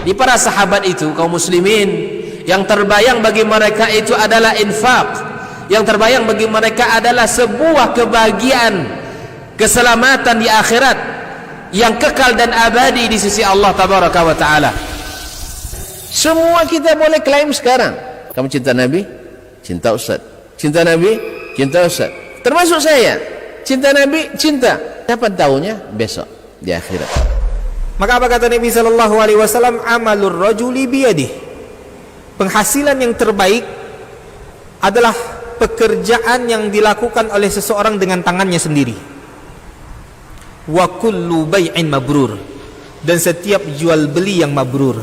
Di para sahabat itu, kaum muslimin, yang terbayang bagi mereka itu adalah infak, yang terbayang bagi mereka adalah sebuah kebahagiaan, keselamatan di akhirat yang kekal dan abadi di sisi Allah tabaraka wa taala. Semua kita boleh klaim sekarang, kamu cinta Nabi, cinta Ustaz. Cinta Nabi, cinta Ustaz. Termasuk saya, cinta Nabi, cinta. Kapan tahunya? Besok di akhirat. Maka apa kata Nabi sallallahu alaihi wasallam? Amalur rajuli biyadih. Penghasilan yang terbaik adalah pekerjaan yang dilakukan oleh seseorang dengan tangannya sendiri. Wa kullu bai'in mabrur, dan setiap jual beli yang mabrur.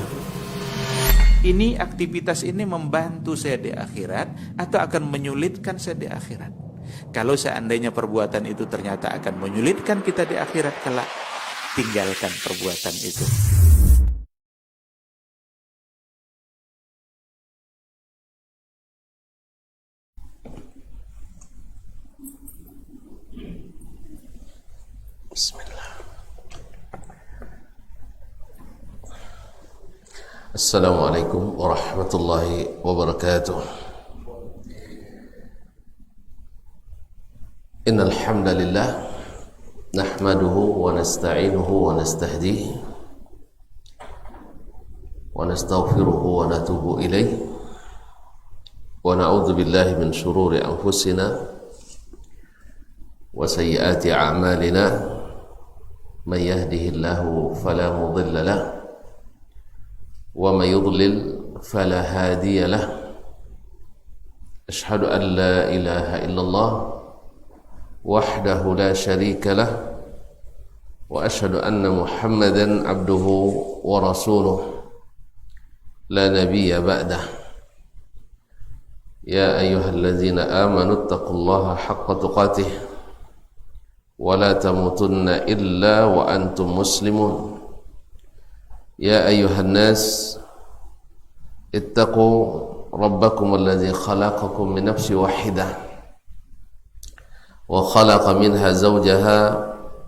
Ini aktivitas ini membantu saya di akhirat atau akan menyulitkan saya di akhirat? Kalau seandainya perbuatan itu ternyata akan menyulitkan kita di akhirat kelak, tinggalkan perbuatan itu. Bismillah. Assalamualaikum warahmatullahi wabarakatuh. Innal hamdalillah nahmaduhu wa nasta'inuhu wa nastahdihi wa nastaghfiruhu wa natubu ilayh wa na'udzu billahi min shururi anfusina wa sayyiati a'malina man yahdihillahu fala mudilla lahu wa man yudlil fala hadiya lahu. Ashhadu an la ilaha illallah wahdahu la syarika lah wa ashhadu anna Muhammadan abduhu wa rasuluh la nabiyya ba'dah. Ya ayyuhalladzina amanu taqullaha haqqa tuqatih wa la tamutunna illa wa antum muslimun. Ya ayyuhan nas ittaqu rabbakum alladzi khalaqakum min nafsin wahidah wa khalaqa minha zawjaha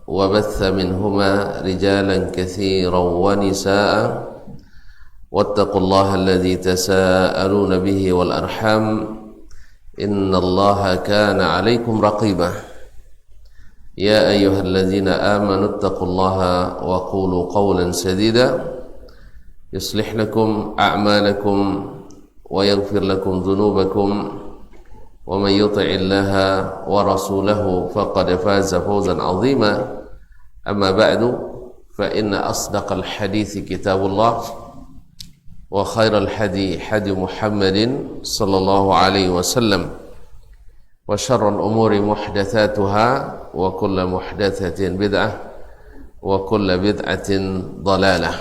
wa batha minhuma rijalan katsiran wa nisaa wattaqullaha alladzi tasaaluna bihi wal arham innallaha kana 'alaikum raqiba. Ya ayyuhalladzina amanu taqullaha wa qulu qawlan sadida yuslih lakum a'malakum wa yaghfir lakum dhunubakum wa man yuti'illaha wa rasulahu faqad faza fawzan 'azima. Amma ba'du, fa inna asdaqal hadithi kitabullah wa khairal hadi hadi Muhammadin sallallahu alaihi wasallam wa syarrul umuri muhdatsatuha wa kullu muhdatsatin bid'ah wa kullu bid'atin dhalalah.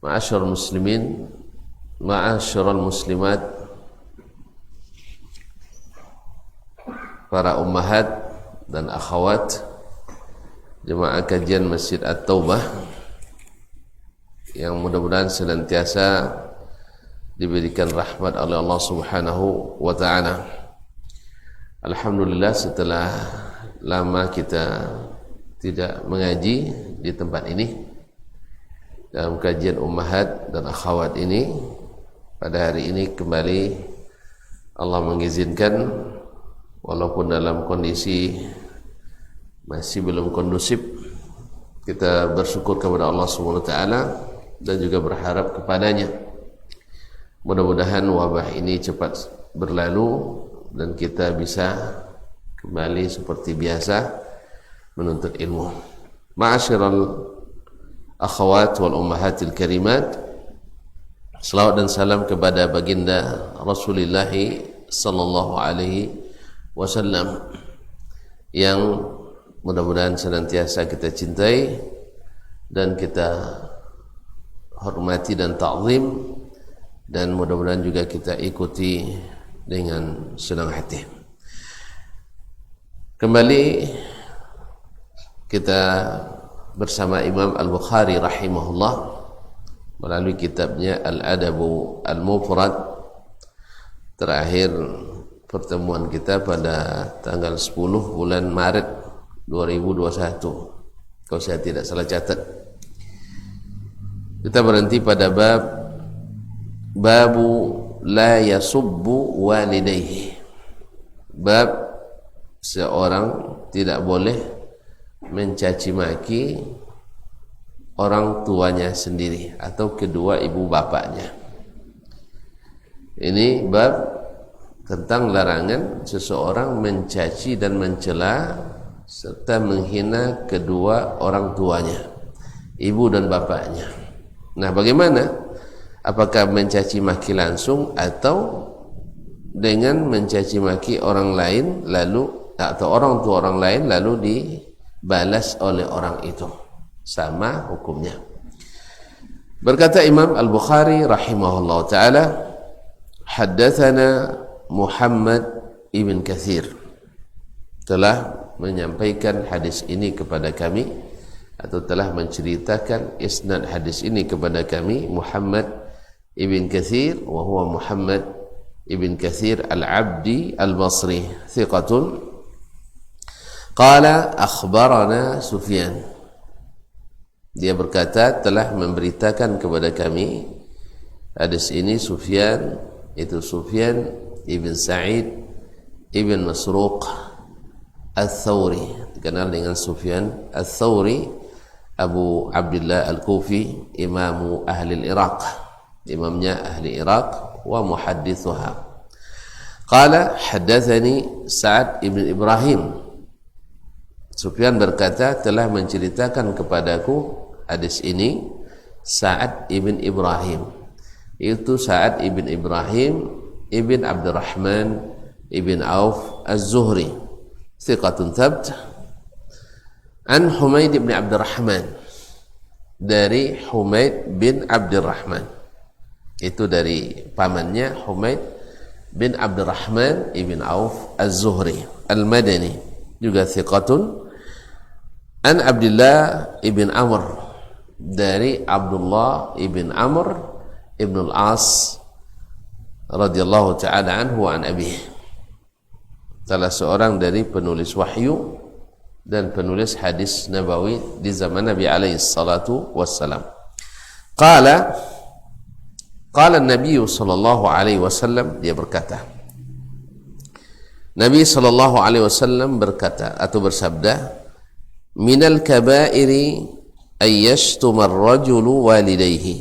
Ma'asyiral muslimin, ma'asyiral muslimat, para ummahat dan akhwat jemaah kajian Masjid At-Taubah yang mudah-mudahan senantiasa diberikan rahmat oleh Allah Subhanahu wa taala. Alhamdulillah, setelah lama kita tidak mengaji di tempat ini dalam kajian ummahat dan akhwat ini, pada hari ini kembali Allah mengizinkan, walaupun dalam kondisi masih belum kondusif, kita bersyukur kepada Allah Subhanahu wa taala dan juga berharap kepadanya. Mudah-mudahan wabah ini cepat berlalu dan kita bisa kembali seperti biasa menuntut ilmu. Ma'asyiral akhwat wal ummahatil karimat, selawat dan salam kepada baginda Rasulullah sallallahu alaihi wasallam yang mudah-mudahan senantiasa kita cintai dan kita hormati dan ta'zim, dan mudah-mudahan juga kita ikuti dengan senang hati. Kembali kita bersama Imam Al-Bukhari rahimahullah melalui kitabnya Al-Adabu Al-Mufrad. Terakhir pertemuan kita pada tanggal 10 bulan Maret 2021, kalau saya tidak salah catat. Kita berhenti pada babu la yasubbu walidayhi. Bab seorang tidak boleh mencaci maki orang tuanya sendiri atau kedua ibu bapaknya. Ini bab tentang larangan seseorang mencaci dan mencela serta menghina kedua orang tuanya, ibu dan bapaknya. Nah, bagaimana? Apakah mencaci maki langsung atau dengan mencaci maki orang lain lalu atau orang tua orang lain lalu dibalas oleh orang itu? Sama hukumnya. Berkata Imam Al-Bukhari rahimahullah ta'ala, haddatsana Muhammad ibn Katsir, telah menyampaikan hadis ini kepada kami atau telah menceritakan isnad hadis ini kepada kami Muhammad ibn Katsir, wa huwa Muhammad ibn Katsir al-Abdi al-Basri, thiqatun. Qala akhbarana Sufyan, dia berkata telah memberitakan kepada kami hadis ini Sufyan, itu Sufyan ibn Sa'id ibn Masruq al-Thawri, dikenal dengan Sufyan al-Thawri, Abu Abdullah al-Kufi, imamu ahli Iraq, imamnya ahli Iraq wa muhaddithuha. Qala haddathani Sa'ad ibn Ibrahim, Sufyan berkata telah menceritakan kepadaku hadis ini Sa'ad ibn Ibrahim, itu Sa'ad ibn Ibrahim ibn Abdurrahman ibn Auf az-Zuhri, thiqatun thabt, an Humaid ibn Abdurrahman, dari Humaid bin Abdurrahman, itu dari pamannya Humaid bin Abdurrahman ibn Auf az-Zuhri al-Madani, juga thiqatun, an Abdullah ibn Amr, dari Abdullah ibn Amr ibn al-As radhiyallahu ta'ala anhu wa an abih, salah seorang dari penulis wahyu dan penulis hadis nabawi di zaman Nabi alaihi salatu wassalam. Qala Nabi sallallahu alaihi wasallam, dia berkata, Nabi sallallahu alaihi wasallam berkata atau bersabda, minal kabairi ayyashtumar rajulu walidayhi,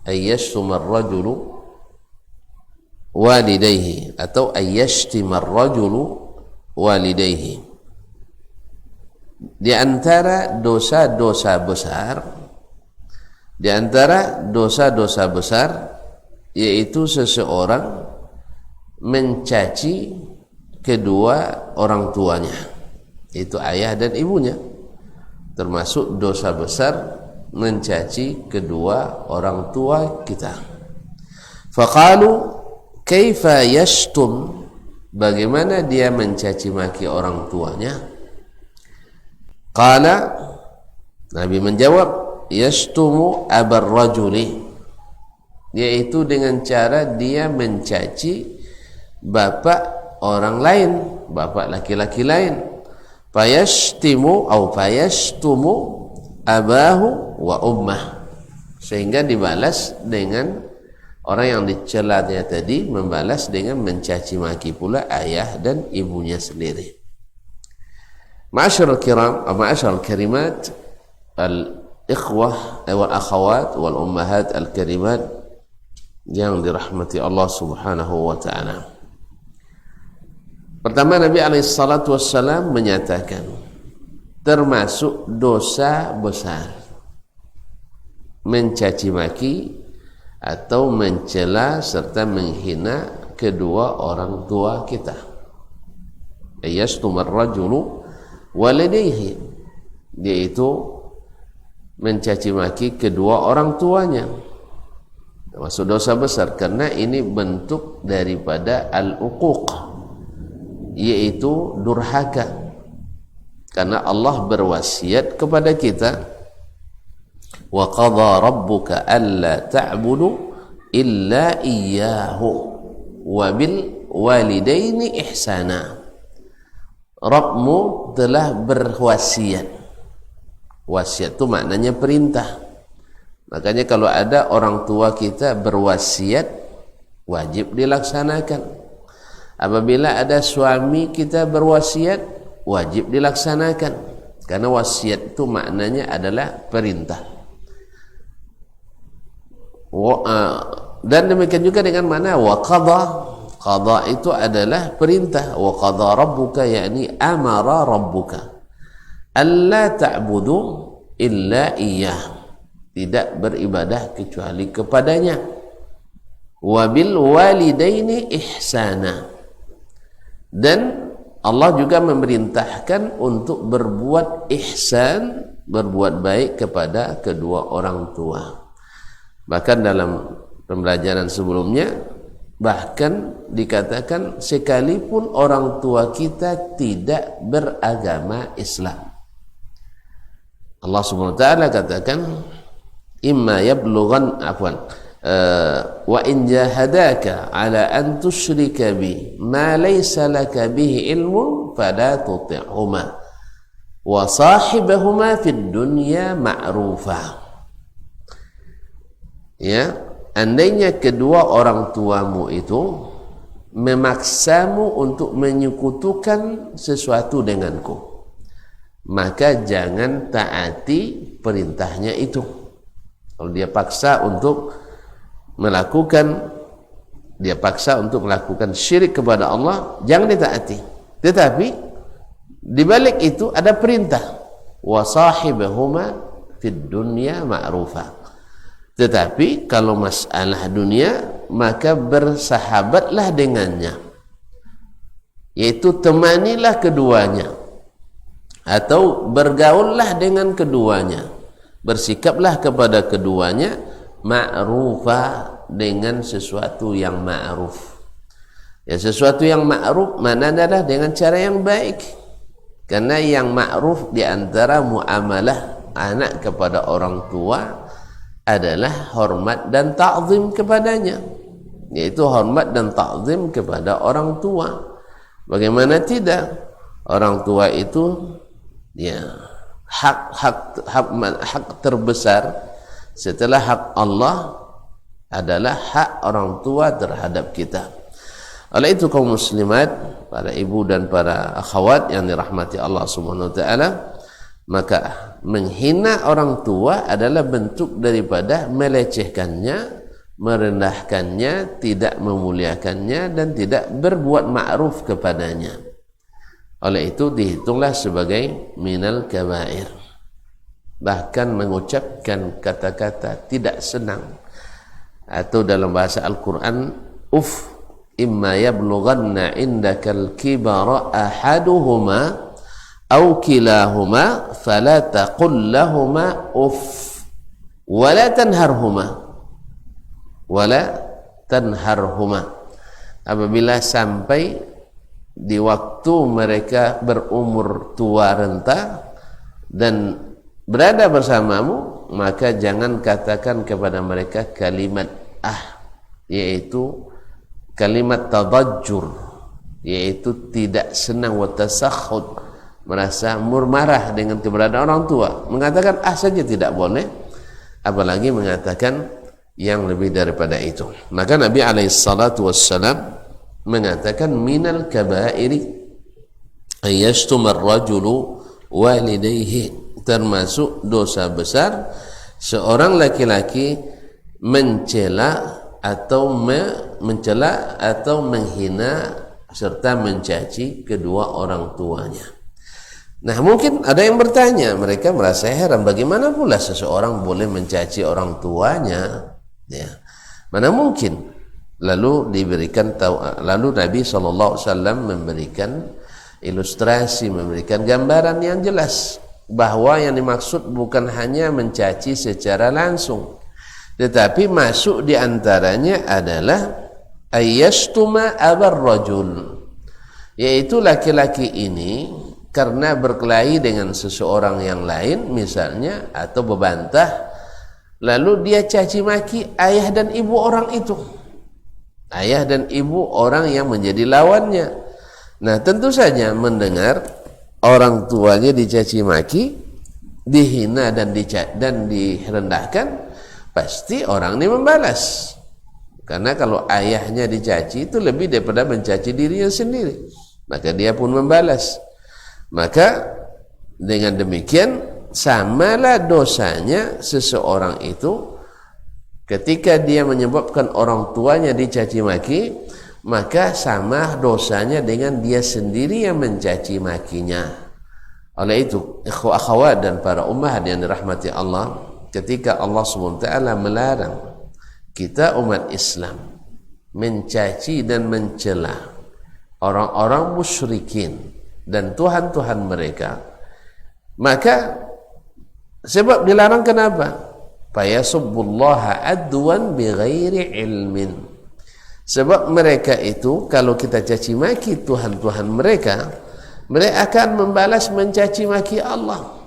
ayyashtumar rajulu walidayhi atau ayyashtimar rajulu walidayhi, di antara dosa-dosa besar, di antara dosa-dosa besar yaitu seseorang mencaci kedua orang tuanya, itu ayah dan ibunya, termasuk dosa besar mencaci kedua orang tua kita. Faqalu kaifa yashtum, bagaimana dia mencaci maki orang tuanya? Qala, Nabi menjawab, yashtumu abar rajuli, yaitu dengan cara dia mencaci bapak orang lain, bapak laki-laki lain. Fayashtimu atau fayashtumu abahu wa ummah, sehingga dibalas dengan orang yang dicelanya tadi membalas dengan mencaci maki pula ayah dan ibunya sendiri. Ma'asyiral kiram, ma'asyiral karimat, al-ikhwah wal akhawat wal ummahat al-karimat yang dirahmati Allah Subhanahu wa ta'ala. Pertama, Nabi SAW menyatakan termasuk dosa besar mencaci maki atau mencela serta menghina kedua orang tua kita. Ayyashtumar rajulu walidayhi, yaitu mencaci maki kedua orang tuanya, termasuk dosa besar karena ini bentuk daripada al-uquq, yaitu durhaka, karena Allah berwasiat kepada kita, wa qadha rabbuka alla ta'budu illa iyyahu wa bil walidaini ihsana. Rabbmu telah berwasiat, wasiat itu maknanya perintah, Makanya kalau ada orang tua kita berwasiat, wajib dilaksanakan. Apabila ada suami kita berwasiat, wajib dilaksanakan. Karena wasiat itu maknanya adalah perintah. Dan demikian juga dengan mana wa qadha. Qadha itu adalah perintah. Wa qadha rabbuka, yakni amara rabbuka alla ta'budu illa iyyah, tidak beribadah kecuali kepadanya. Wabil walidaini ihsana, dan Allah juga memerintahkan untuk berbuat ihsan, berbuat baik kepada kedua orang tua. Bahkan dalam pembelajaran sebelumnya bahkan dikatakan sekalipun orang tua kita tidak beragama Islam, Allah Subhanahu wa taala katakan imma yablughan wa in jahadaka ala an tusyrika bi ma laysa laka bihi ilmun fala tuti'huma wa sahibahuma fid dunya ma'rufa. Ya, andainya kedua orang tuamu itu memaksamu untuk menyekutukan sesuatu denganku, maka jangan taati perintahnya itu. Kalau dia paksa untuk melakukan syirik kepada Allah, jangan ditaati. Tetapi di balik itu ada perintah, wa sahibahuma fid dunya ma'rufa. Tetapi kalau masalah dunia, maka bersahabatlah dengannya, yaitu temanilah keduanya, atau bergaullah dengan keduanya, bersikaplah kepada keduanya ma'rufa, dengan sesuatu yang ma'ruf. Ya, sesuatu yang ma'ruf mana adalah dengan cara yang baik. Karena yang ma'ruf di antara muamalah anak kepada orang tua adalah hormat dan ta'zim kepadanya, yaitu hormat dan ta'zim kepada orang tua. Bagaimana tidak, orang tua itu ya hak terbesar setelah hak Allah adalah hak orang tua terhadap kita. Oleh itu kaum muslimat, para ibu dan para akhwat yang dirahmati Allah Subhanahu wa taala, maka menghina orang tua adalah bentuk daripada melecehkannya, merendahkannya, tidak memuliakannya, dan tidak berbuat ma'ruf kepadanya. Oleh itu dihitunglah sebagai minal kabair. Bahkan mengucapkan kata-kata tidak senang, atau dalam bahasa Al-Quran, imma yablughanna indakal kibara ahaduhuma aw kilahuma fala taqul lahuma wala tanharhuma. Apabila sampai di waktu mereka berumur tua renta dan berada bersamamu, maka jangan katakan kepada mereka kalimat yaitu kalimat tadajjur, yaitu tidak senang, wa tasakhud, merasa murmarah dengan keberadaan orang tua. Mengatakan saja tidak boleh, apalagi mengatakan yang lebih daripada itu. Maka Nabi alaihissalatu wassalam mengatakan minal kabairi ayyashtumar rajulu walidayhi, termasuk dosa besar seorang laki-laki mencela atau menghina serta mencaci kedua orang tuanya. Nah, mungkin ada yang bertanya, mereka merasa heran, bagaimana pula seseorang boleh mencaci orang tuanya? Ya, mana mungkin? Lalu Nabi SAW memberikan ilustrasi, memberikan gambaran yang jelas bahwa yang dimaksud bukan hanya mencaci secara langsung, tetapi masuk di antaranya adalah ayyastuma abar rajul, yaitu laki-laki ini karena berkelahi dengan seseorang yang lain misalnya, atau berbantah, lalu dia caci maki ayah dan ibu orang itu, ayah dan ibu orang yang menjadi lawannya. Nah, tentu saja mendengar orang tuanya dicaci maki, dihina dan direndahkan, pasti orang ini membalas. Karena kalau ayahnya dicaci itu lebih daripada mencaci dirinya sendiri, maka dia pun membalas. Maka dengan demikian samalah dosanya seseorang itu ketika dia menyebabkan orang tuanya dicaci maki, maka sama dosanya dengan dia sendiri yang mencaci makinya. Oleh itu, ikhwah akhwat dan para ummahat yang dirahmati Allah, ketika Allah SWT melarang kita umat Islam mencaci dan mencela orang-orang musyrikin dan tuhan-tuhan mereka, maka sebab dilarang kenapa? Fayasubbullaha adwan bighairi ilmin. Sebab mereka itu kalau kita caci maki tuhan-tuhan mereka, mereka akan membalas mencaci maki Allah.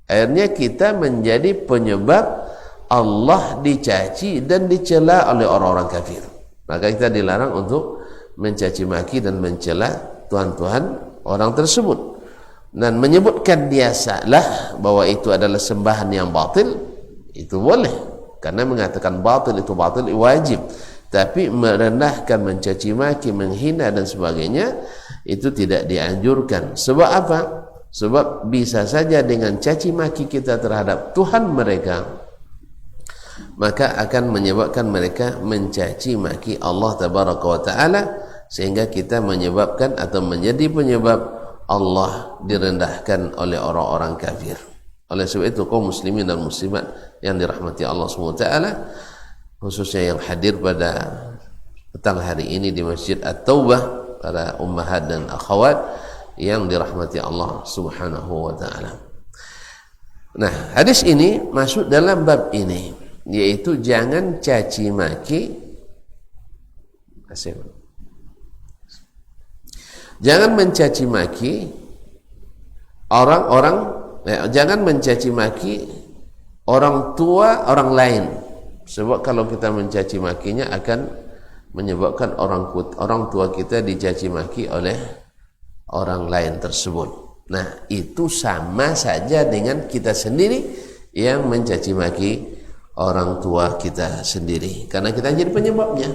Akhirnya kita menjadi penyebab Allah dicaci dan dicela oleh orang-orang kafir. Maka kita dilarang untuk mencaci maki dan mencela tuhan-tuhan orang tersebut, dan menyebutkan dia salah bahwa itu adalah sembahan yang batil, itu boleh, karena mengatakan batil itu batil wajib. Tapi merendahkan, mencaci maki, menghina dan sebagainya itu tidak dianjurkan. Sebab apa? Sebab bisa saja dengan caci maki kita terhadap Tuhan mereka, maka akan menyebabkan mereka mencaci maki Allah Tabaraka wa Ta'ala, sehingga kita menyebabkan atau menjadi penyebab Allah direndahkan oleh orang-orang kafir. Oleh sebab itu kaum muslimin dan muslimat yang dirahmati Allah SWT, khususnya yang hadir pada petang hari ini di Masjid At-Taubah, para ummahat dan akhwat yang dirahmati Allah Subhanahu wa Ta'ala. Nah, hadis ini masuk dalam bab ini, yaitu jangan caci maki. Jangan mencaci maki orang-orang, jangan mencaci maki orang tua orang lain. Sebab kalau kita mencaci makinya akan menyebabkan orang tua kita dicaci maki oleh orang lain tersebut. Nah, itu sama saja dengan kita sendiri yang mencaci maki orang tua kita sendiri, karena kita jadi penyebabnya.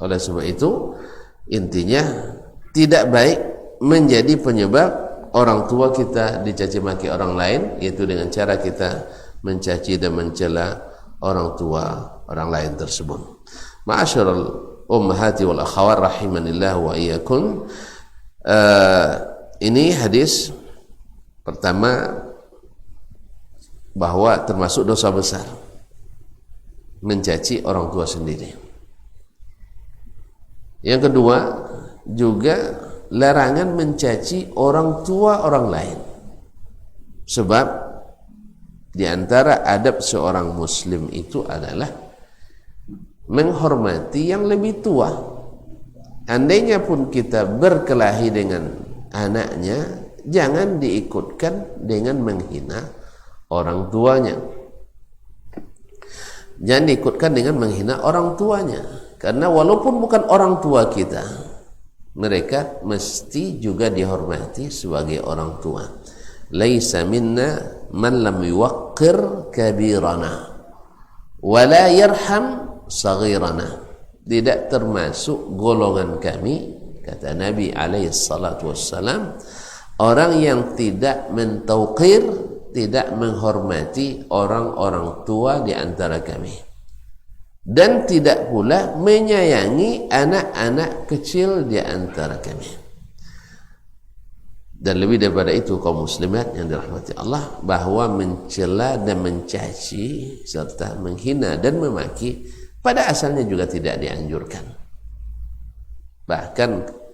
Oleh sebab itu, intinya tidak baik menjadi penyebab orang tua kita dicaci maki orang lain, yaitu dengan cara kita mencaci dan mencela orang tua orang lain tersebut. Ma'asyiral ummahati wal akhawat rahimanillah wa iyyakum. Ini hadis pertama, bahwa termasuk dosa besar mencaci orang tua sendiri. Yang kedua, juga larangan mencaci orang tua orang lain. Sebab di antara adab seorang muslim itu adalah menghormati yang lebih tua. Andainya pun kita berkelahi dengan anaknya, jangan diikutkan dengan menghina orang tuanya. Jangan diikutkan dengan menghina orang tuanya, karena walaupun bukan orang tua kita, mereka mesti juga dihormati sebagai orang tua. Laisa minna man lam yuwaqqir kabirana wa la yarham saghirana. Tidak termasuk golongan kami, kata Nabi alaihi salatu wassalam, orang yang tidak mentauqir, tidak menghormati orang-orang tua di antara kami, dan tidak pula menyayangi anak-anak kecil di antara kami. Dan lebih daripada itu, kaum muslimat yang dirahmati Allah, bahwa mencela dan mencaci serta menghina dan memaki pada asalnya juga tidak dianjurkan. Bahkan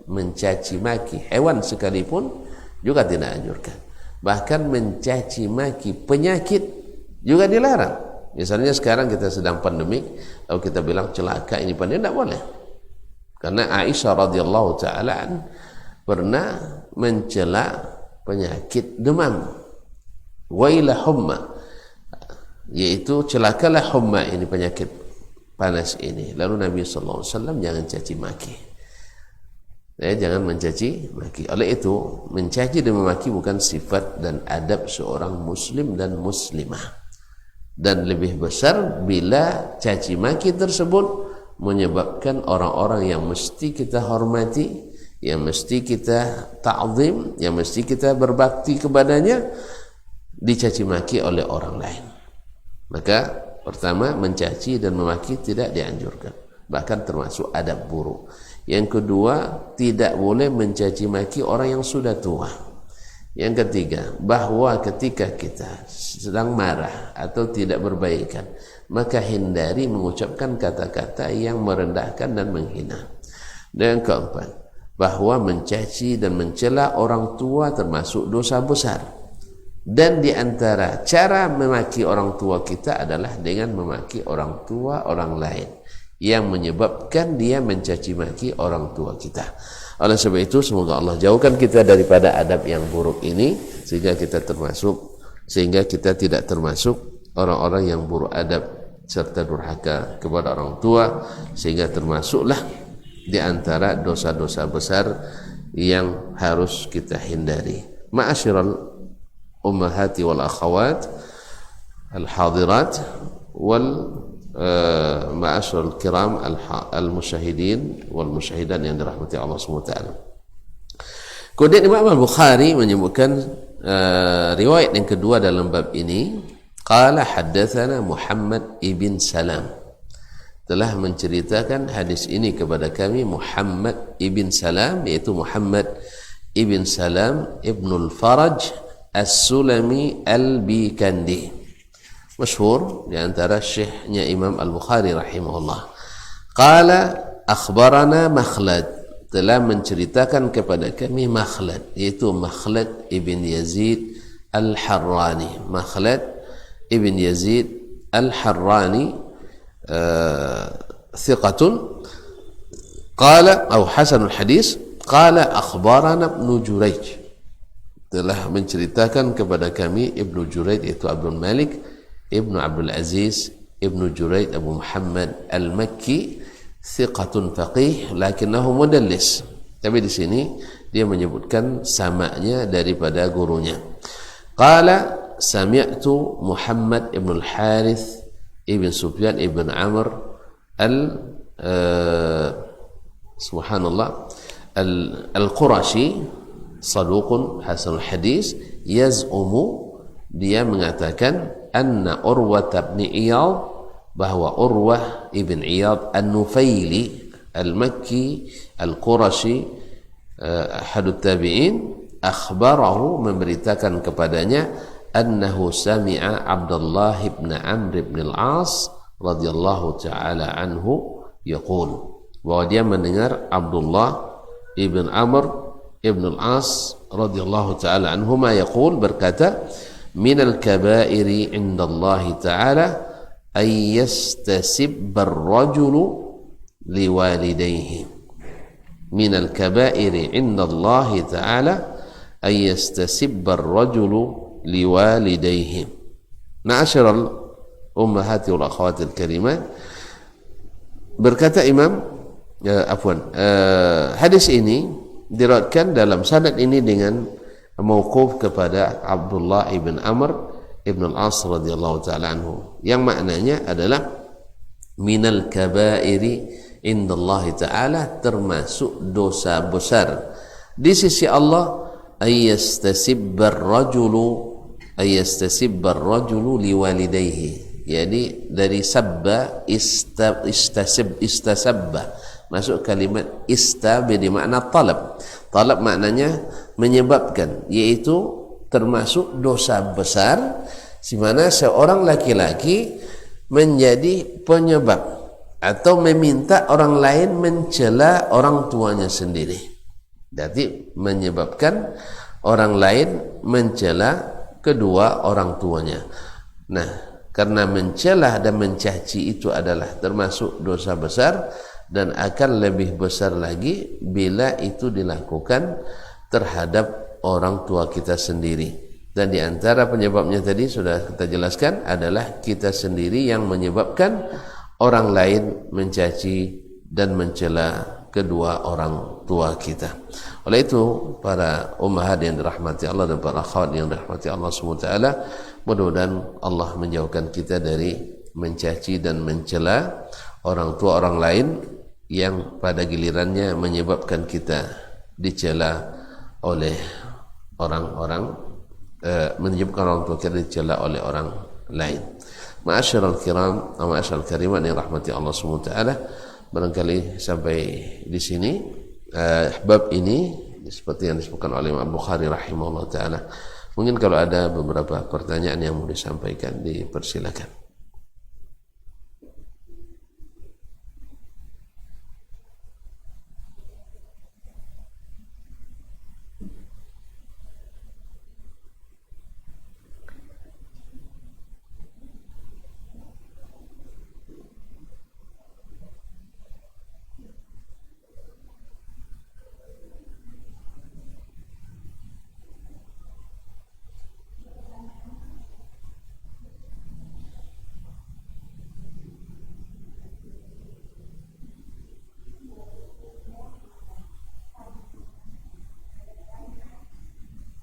mencaci maki hewan sekalipun juga tidak dianjurkan. Bahkan mencaci maki penyakit juga dilarang. Misalnya sekarang kita sedang pandemik, lalu kita bilang celaka ini pandemi, tidak boleh. Karena Aisyah radhiyallahu taala pernah mencela penyakit demam, wailah humma, yaitu celakalah humma, ini penyakit panas ini. Lalu Nabi sallallahu alaihi wasallam jangan caci maki. Jangan mencaci maki. Oleh itu, mencaci dan memaki bukan sifat dan adab seorang muslim dan muslimah. dan lebih besar bila caci maki tersebut menyebabkan orang-orang yang mesti kita hormati, yang mesti kita ta'zim, yang mesti kita berbakti kepadanya dicaci maki oleh orang lain. Maka pertama, mencaci dan memaki tidak dianjurkan, bahkan termasuk adab buruk. Yang kedua, tidak boleh mencaci maki orang yang sudah tua. Yang ketiga, bahwa ketika kita sedang marah atau tidak berbaikan, maka hindari mengucapkan kata-kata yang merendahkan dan menghina. Dan yang keempat, bahwa mencaci dan mencela orang tua termasuk dosa besar. Dan di antara cara memaki orang tua kita adalah dengan memaki orang tua orang lain, yang menyebabkan dia mencaci maki orang tua kita. Oleh sebab itu, semoga Allah jauhkan kita daripada adab yang buruk ini, sehingga kita tidak termasuk orang-orang yang buruk adab serta durhaka kepada orang tua, sehingga termasuklah di antara dosa-dosa besar yang harus kita hindari. Ma'asyiral ummahati wal akhawat al-hadirat wal ma'asyiral kiram al-musyahidin wal musyahidan yang dirahmati Allah SWT. Kemudian Imam Al-Bukhari menyebutkan riwayat yang kedua dalam bab ini. Qala haddatsana Muhammad ibn Salam, telah menceritakan hadis ini kepada kami Muhammad ibn Salam, yaitu Muhammad ibn Salam ibnul Faraj As-Sulami Al-Bikandi, masyhur di antara syekhnya Imam Al-Bukhari rahimahullah. Qala akhbarana Makhlad, telah menceritakan kepada kami Makhlad, yaitu Makhlad ibn Yazid Al-Harrani. Makhlad ibn Yazid Al-Harrani thiqatun qala atau hasanul hadis. Qala akhbarana Ibnu Jurayj, telah menceritakan kepada kami Ibnu Jurayj, yaitu Abdul Malik Ibnu Abdul Aziz Ibnu Jurayj Abu Muhammad Al-Makki, thiqatun faqih lakinnahu mudallis. Tapi di sini dia menyebutkan samanya daripada gurunya. Qala sami'tu Muhammad ibn al-Harith ibn Sufyan ibn Amr subhanallah al-Qurashi, saduqun hasanul hadis, yaz'umu, dia mengatakan anna Urwah bin Iyad, bahwa Urwah ibn Iyad An-Nufaili Al-Makki Al-Qurashi ahadut tabi'in, akhbarahu, memberitakan kepadanya, annahu sami'a Abdullah ibn Amr ibn al-As radhiyallahu ta'ala anhu yaqul, bahwa dia mendengar Abdullah ibn Amr ibn al-As radhiyallahu ta'ala anhuma yaqul, berkata, minal kabairi indallahi ta'ala ay yastasibba ar-rajulu liwalidayhi. Minal kabairi indallahi ta'ala ay yastasibba ar-rajulu liwalidayhi. Ma'asyiral ummahati wal akhawatil karimat, berkata Imam hadis ini diriwayatkan dalam sanad ini dengan mauquf kepada Abdullah ibn Amr ibn al-As radhiyallahu ta'ala anhu, yang maknanya adalah minal kabairi indallahi ta'ala, termasuk dosa besar di sisi Allah, ayyastasibbar rajulu liwalidayhi, jadi dari sabba istasabba masuk kalimat istabi di makna talab. Talab maknanya menyebabkan, yaitu termasuk dosa besar di mana seorang laki-laki menjadi penyebab atau meminta orang lain mencela orang tuanya sendiri. Jadi menyebabkan orang lain mencela kedua orang tuanya. Nah, karena mencela dan mencaci itu adalah termasuk dosa besar, dan akan lebih besar lagi bila itu dilakukan terhadap orang tua kita sendiri. Dan di antara penyebabnya tadi sudah kita jelaskan adalah kita sendiri yang menyebabkan orang lain mencaci dan mencela kedua orang tua kita. Oleh itu para ummahat yang dirahmati Allah dan para akhwat yang dirahmati Allah SWT, mudah-mudahan Allah menjauhkan kita dari mencaci dan mencela orang tua orang lain yang pada gilirannya menyebabkan kita dicela oleh orang-orang, menyebabkan orang tua kita dicela oleh orang lain. Ma'asyiral kiram, ma'asyiral karimat yang rahmati Allah SWT, barangkali sampai di sini bab ini seperti yang disebutkan oleh Imam Bukhari rahimahullah ta'ala. Mungkin kalau ada beberapa pertanyaan yang mau disampaikan, dipersilakan.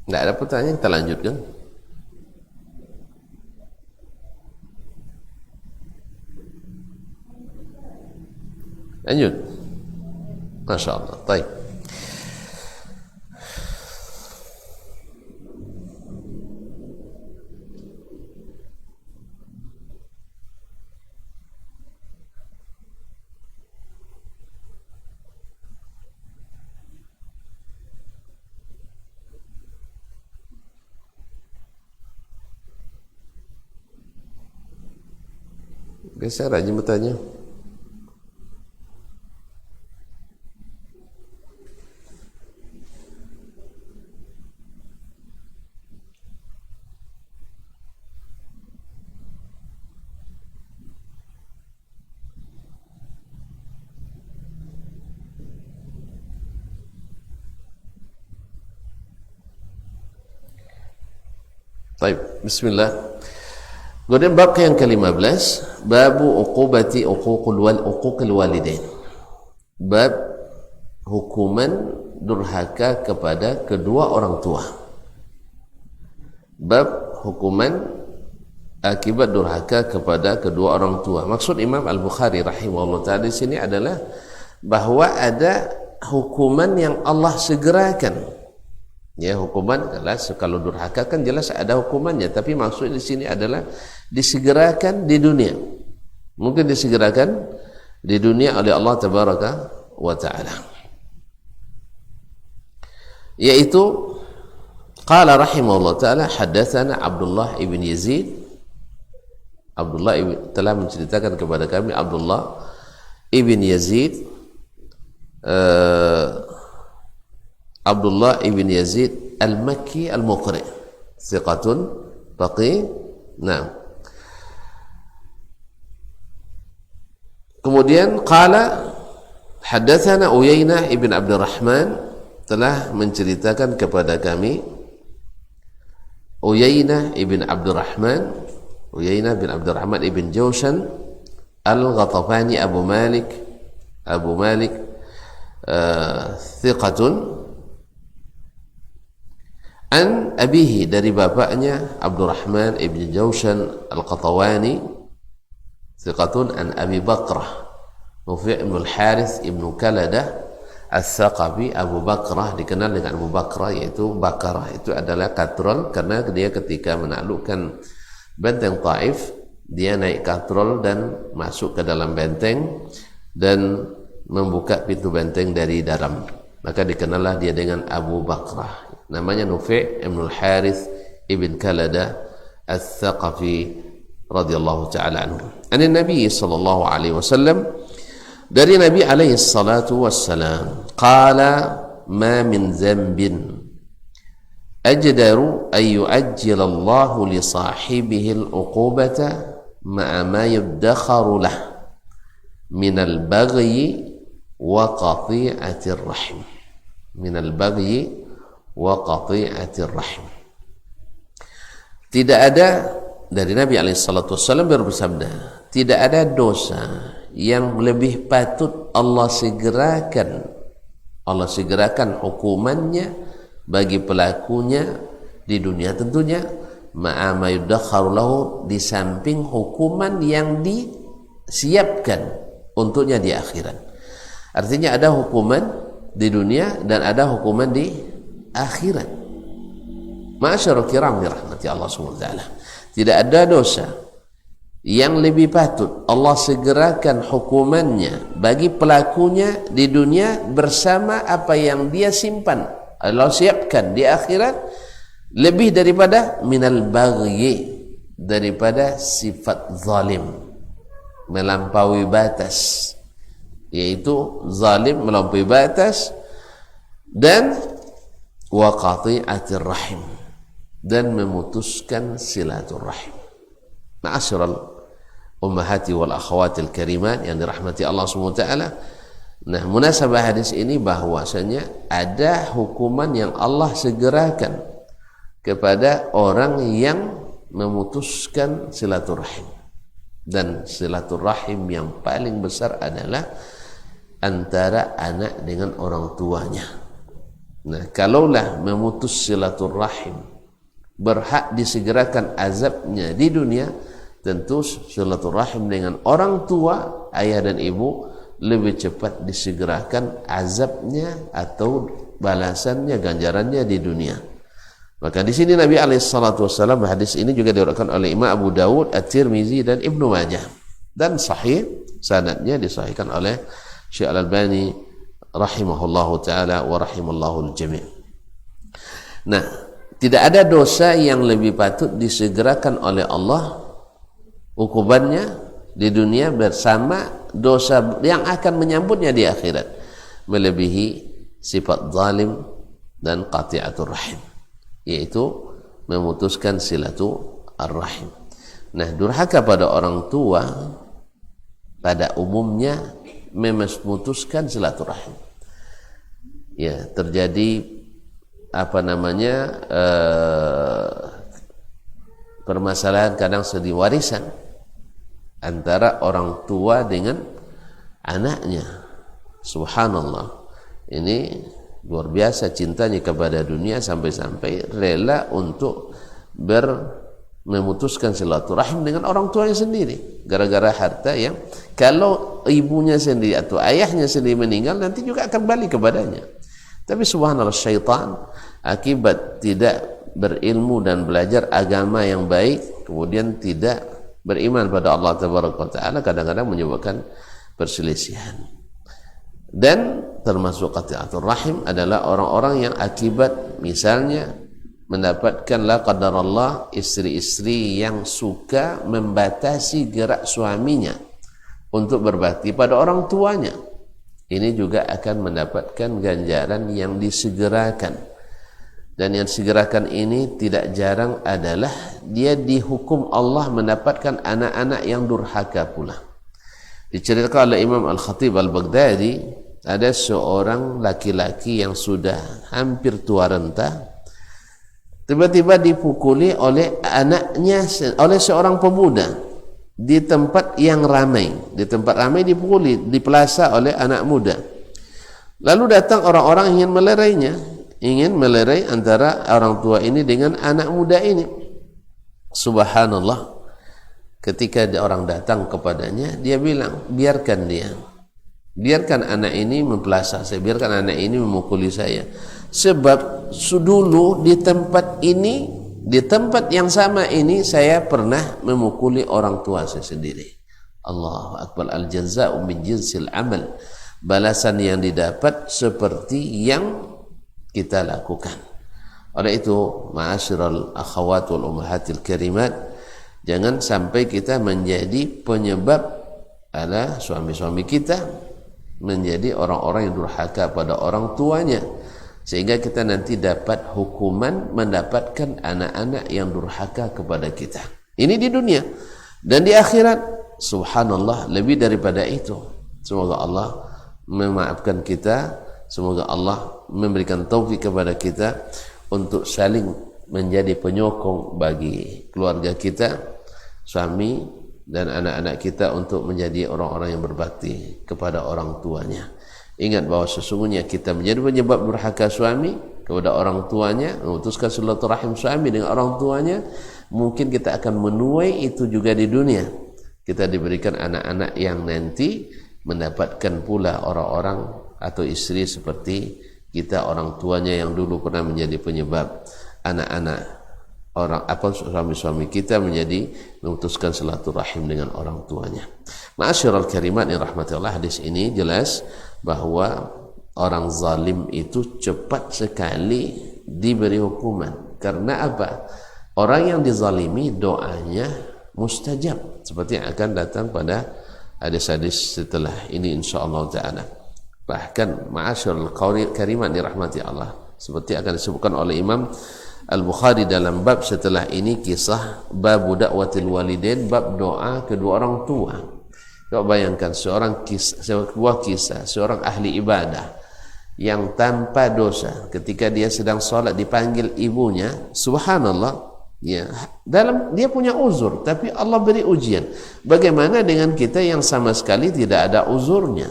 Tidak ada pertanyaan, kita lanjutkan. Lanjut. Masya Allah. Baik. Saya rajin bertanya. Baik, bismillah. Kemudian bab yang ke-15, babu uqubati uquqil walidain. Bab hukuman durhaka kepada kedua orang tua. Bab hukuman akibat durhaka kepada kedua orang tua. Maksud Imam Al-Bukhari rahimahullah ta'ala di sini adalah bahwa ada hukuman yang Allah segerakan. Ya, hukuman kalau durhaka kan jelas ada hukumannya, tapi maksud di sini adalah disegerakan di dunia. Mungkin disegerakan di dunia oleh Allah tabaraka wa taala. Yaitu qala rahimahullah taala hadatsana Abdullah ibn Yazid. Abdullah telah menceritakan kepada kami Abdullah ibn Yazid, Abdullah ibn Yazid al-Makki al-Muqri, thiqatun faqih. Nah, kemudian qala hadatsana Uyainah ibn Abdurrahman, telah menceritakan kepada kami Uyainah ibn Abdurrahman, Uyainah bin Abdurrahman ibn Jawshan al-Ghatafani Abu Malik thiqatun, an abihi, dari bapaknya Abdurrahman ibn Jawshan al-Qatawani thiqatun, an Abi Bakrah Nufi' ibn al-Harith ibn Kaladah As-Saqafi. Abu Bakrah dikenal dengan Abu Bakrah, yaitu Bakrah itu adalah katrol, karena dia ketika menaklukkan benteng Taif, dia naik katrol dan masuk ke dalam benteng dan membuka pintu benteng dari dalam, maka dikenallah dia dengan Abu Bakrah. Namanya Nufi' ibn al-Harith ibn Kaladah As-Saqafi radhiyallahu ta'ala anhu. An Nabi sallallahu alaihi wasallam, dari Nabi alaihi salatu wassalam, qala ma min dhanbin ajdaru an yu'ajjila Allahu li sahibihi al-uqubata ma'a ma yuddakharu lah min al-baghyi wa qati'atir rahim. Min al-baghyi wa qati'atir rahim. Tidak ada, dari Nabi alaihi salatu wasallam bersabda, tidak ada dosa yang lebih patut Allah segerakan hukumannya bagi pelakunya di dunia, tentunya ma'ama yudakharu lahu, di samping hukuman yang disiapkan untuknya di akhirat. Artinya ada hukuman di dunia dan ada hukuman di akhirat. Ma'asyarul kiram dirahmati Allah SWT, tidak ada dosa yang lebih patut Allah segerakan hukumannya bagi pelakunya di dunia bersama apa yang dia simpan, Allah siapkan di akhirat, lebih daripada minal baghi, daripada sifat zalim, melampaui batas, yaitu zalim melampaui batas, dan wa qati'atir rahim, dan memutuskan silaturahim. Ma'asyiral ummahati wal akhawatil karimat yang dirahmati Allah SWT. Nah, munasabah hadis ini bahwasanya ada hukuman yang Allah segerakan kepada orang yang memutuskan silaturahim, dan silaturahim yang paling besar adalah antara anak dengan orang tuanya. Nah, kalaulah memutus silaturahim berhak disegerakan azabnya di dunia, tentu silaturahim dengan orang tua, ayah dan ibu, lebih cepat disegerakan azabnya atau balasannya, ganjarannya di dunia. Maka di sini Nabi SAW, hadis ini juga diriwayatkan oleh Imam Abu Dawud, At-Tirmizi dan Ibnu Majah, dan sahih, sanadnya disahihkan oleh Syekh Al-Albani rahimahullahu taala wa rahimallahu al-jami'. Nah, tidak ada dosa yang lebih patut disegerakan oleh Allah hukumannya di dunia bersama dosa yang akan menyambutnya di akhirat, melebihi sifat zalim dan qati'atur rahim, yaitu memutuskan silaturahim. Nah, durhaka pada orang tua pada umumnya memutuskan silaturahim. Ya, terjadi permasalahan kadang sedi warisan antara orang tua dengan anaknya. Subhanallah, ini luar biasa cintanya kepada dunia sampai-sampai rela untuk memutuskan silaturahim dengan orang tuanya sendiri gara-gara harta yang kalau ibunya sendiri atau ayahnya sendiri meninggal nanti juga akan balik kepadanya. Tapi subhanallah, syaitan akibat tidak berilmu dan belajar agama yang baik, kemudian tidak beriman pada Allah Taala, kadang-kadang menyebabkan perselisihan. Dan termasuk qati'atur rahim adalah orang-orang yang akibat misalnya mendapatkan la qadarallah istri-istri yang suka membatasi gerak suaminya untuk berbakti pada orang tuanya. Ini juga akan mendapatkan ganjaran yang disegerakan. Dan yang disegerakan ini tidak jarang adalah dia dihukum Allah mendapatkan anak-anak yang durhaka pula. Diceritakan oleh Imam Al-Khatib Al-Baghdadi, ada seorang laki-laki yang sudah hampir tua renta, tiba-tiba dipukuli oleh anaknya, oleh seorang pemuda di tempat yang ramai. Di tempat ramai dipukuli, dipelasa oleh anak muda. Lalu datang orang-orang ingin melerai antara orang tua ini dengan anak muda ini. Subhanallah, ketika orang datang kepadanya, dia bilang, biarkan anak ini mempelasa saya, biarkan anak ini memukuli saya, sebab dulu di tempat ini, di tempat yang sama ini saya pernah memukuli orang tua saya sendiri. Allahu akbar, al-jazaa'u min jinsil amal, balasan yang didapat seperti yang kita lakukan. Oleh itu, ma'asyiral akhawat wal ummahatil karimat, jangan sampai kita menjadi penyebab ala suami-suami kita menjadi orang-orang yang durhaka pada orang tuanya, sehingga kita nanti dapat hukuman mendapatkan anak-anak yang durhaka kepada kita. Ini di dunia, dan di akhirat subhanallah lebih daripada itu. Semoga Allah memaafkan kita, semoga Allah memberikan taufik kepada kita untuk saling menjadi penyokong bagi keluarga kita, suami dan anak-anak kita untuk menjadi orang-orang yang berbakti kepada orang tuanya. Ingat bahwa sesungguhnya kita menjadi penyebab durhaka suami kepada orang tuanya, memutuskan silaturahim suami dengan orang tuanya, mungkin kita akan menuai itu juga di dunia. Kita diberikan anak-anak yang nanti mendapatkan pula orang-orang atau istri seperti kita, orang tuanya yang dulu pernah menjadi penyebab anak-anak orang apa suami-suami kita menjadi memutuskan silaturahim dengan orang tuanya. Ma'asyiral karimat yang rahmati Allah, hadis ini jelas bahwa orang zalim itu cepat sekali diberi hukuman. Karena apa? Orang yang dizalimi doanya mustajab, seperti yang akan datang pada hadis-hadis setelah ini insyaallah taala. Bahkan ma'asyiral karimat dirahmati Allah, seperti akan disebutkan oleh Imam Al-Bukhari dalam bab setelah ini, kisah bab da'watil walidain, bab doa kedua orang tua. Kau bayangkan sebuah kisah seorang ahli ibadah yang tanpa dosa, ketika dia sedang sholat dipanggil ibunya, subhanallah, ya, dalam dia punya uzur, tapi Allah beri ujian. Bagaimana dengan kita yang sama sekali tidak ada uzurnya,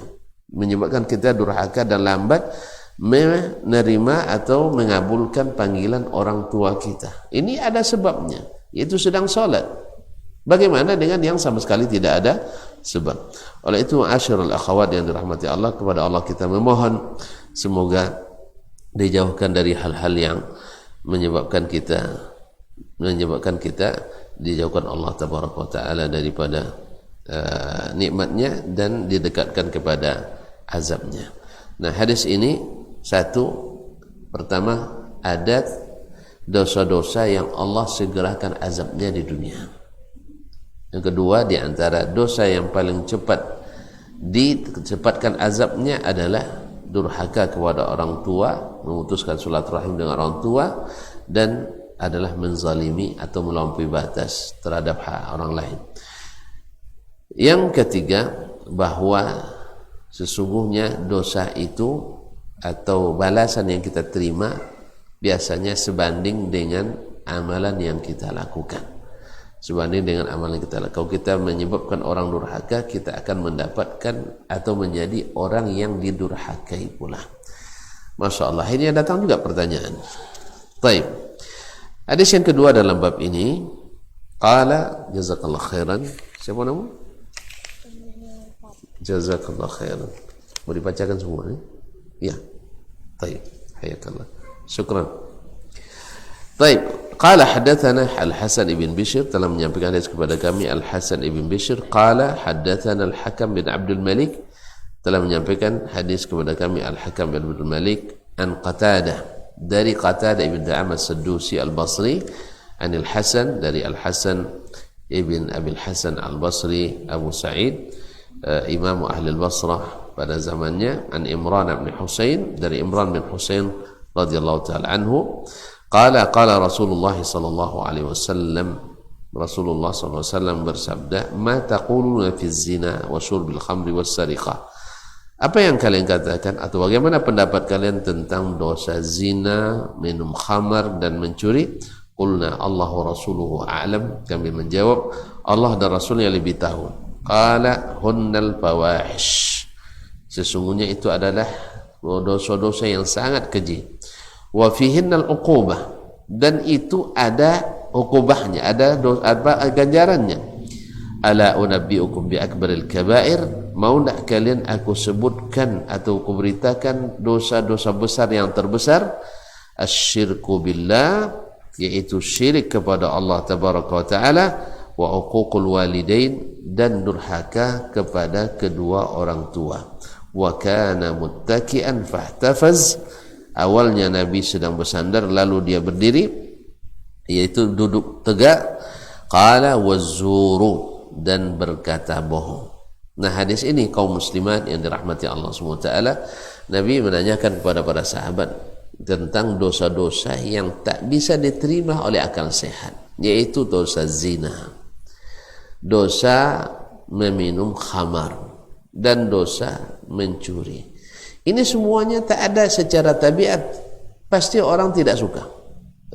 menyebabkan kita durhaka dan lambat menerima atau mengabulkan panggilan orang tua kita. Ini ada sebabnya, yaitu sedang sholat. Bagaimana dengan yang sama sekali tidak ada sebab? Oleh itu, ma'asyiral akhwat yang dirahmati Allah, kepada Allah kita memohon semoga dijauhkan dari hal-hal yang menyebabkan kita dijauhkan Allah tabaraka wa taala daripada nikmatnya dan didekatkan kepada azabnya. Nah, hadis ini pertama, ada dosa-dosa yang Allah segerakan azabnya di dunia. Yang kedua, di antara dosa yang paling cepat dicepatkan azabnya adalah durhaka kepada orang tua, memutuskan silaturahim dengan orang tua, dan adalah menzalimi atau melampaui batas terhadap hak orang lain. Yang ketiga, bahwa sesungguhnya dosa itu atau balasan yang kita terima biasanya sebanding dengan amalan yang kita lakukan. Sebanding dengan amalan yang kita lakukan. Kalau kita menyebabkan orang durhaka, kita akan mendapatkan atau menjadi orang yang didurhakai pula. Masya Allah, ini datang juga pertanyaan. Taib. Hadis yang kedua dalam bab ini, qala jazakallah khairan. Siapa nama? Jazakallah khairan. Mau dibacakan semua ni? Ya. Baik. Hayakallah. Syukran. Baik. Qala hadatsana Al-Hasan ibn Bishr, telah menyampaikan hadis kepada kami Al-Hasan ibn Bishr. Qala hadatsana Al-Hakam bin Abdul Malik, telah menyampaikan hadis kepada kami Al-Hakam bin Abdul Malik an Qatadah, dari Qatadah ibn Da'amah As-Saddusi Al-Basri, an Al-Hasan, dari Al-Hasan ibn Abil Hasan Al-Basri Abu Sa'id, Imam Ahli Al-Basrah pada zamannya, an Imran bin Husain, dari Imran bin Husain radhiyallahu ta'ala anhu, qala Rasulullah sallallahu alaihi wasallam, Rasulullah sallallahu alaihi wasallam bersabda, ma taquluna fi zina wa syurbil khamri was sariqah. Apa yang kalian katakan atau bagaimana pendapat kalian tentang dosa zina, minum khamar dan mencuri? Qulna Allahu rasuluhu a'lam, kami menjawab Allah dan Rasulnya lebih tahu. Qala hunnal fawahish, sesungguhnya itu adalah dosa-dosa yang sangat keji. Wa fihinnal uqubah, dan itu ada uqubahnya, ada ganjarannya. Ala unabbiukum bi akbaril kabair, mau tak kalian aku sebutkan atau aku beritakan dosa-dosa besar yang terbesar? Asyirku billah, yaitu syirik kepada Allah tabaraka wa taala, wa uququl walidain, dan durhaka kepada kedua orang tua. Wa kana muttaki'an fahtafaz, awalnya Nabi sedang bersandar lalu dia berdiri, yaitu duduk tegak. Qala wazzuru, dan berkata bohong. Nah, hadis ini kaum muslimat yang dirahmati Allah SWT, Nabi menanyakan kepada para sahabat tentang dosa-dosa yang tak bisa diterima oleh akal sehat, yaitu dosa zina, dosa meminum khamar, dan dosa mencuri. Ini semuanya tak ada secara tabiat, pasti orang tidak suka.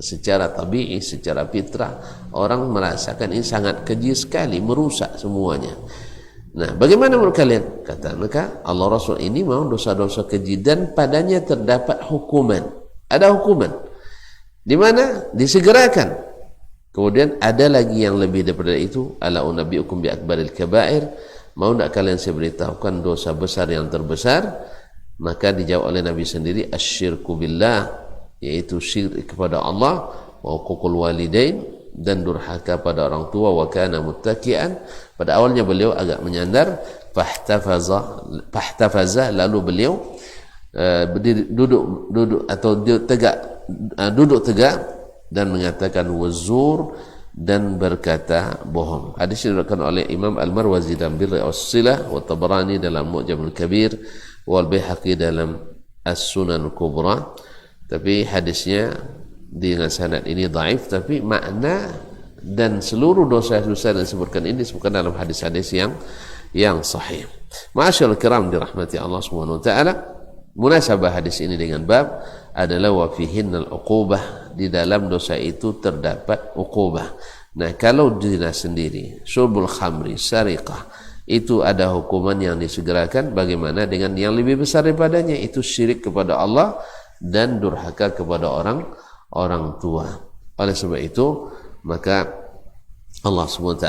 secara tabi'i, secara fitrah orang merasakan ini sangat keji sekali, merusak semuanya. Nah, bagaimana menurut kalian? Kata mereka, Allah Rasul ini mau dosa-dosa keji dan padanya terdapat hukuman. Ada hukuman. Di mana? Disegerakan. Kemudian ada lagi yang lebih daripada itu, ala unabbiukum bi akbaril kabair. Mau tak kalian saya beritahukan dosa besar yang terbesar? Maka dijawab oleh Nabi sendiri, asyirku billah, yaitu syirik kepada Allah, wa uququl walidain, dan durhaka pada orang tua, wa kana muttaki'an. Pada awalnya beliau agak menyandar, fahtafaza, lalu beliau duduk tegak dan mengatakan wazur, dan berkata bohong. Hadis diriwayatkan oleh Imam Al-Marwazi dalam Birr as-Silah, wa Tabarani dalam Mu'jamul Kabir, wal Baihaqi dalam As-Sunan Kubra. Tapi hadisnya dengan sanad ini dhaif, tapi makna dan seluruh dosa-dosa yang disebutkan ini disebutkan dalam hadis-hadis yang sahih. Ma'asyiral kiram dirahmati Allah Subhanahu wa taala, munasabah hadis ini dengan bab adalah wa fihinnal uqubah, di dalam dosa itu terdapat uqubah. Nah, kalau zina sendiri, syurbul khamri, sariqah, itu ada hukuman yang disegerakan, bagaimana dengan yang lebih besar daripadanya, itu syirik kepada Allah dan durhaka kepada orang tua. Oleh sebab itu, maka Allah SWT,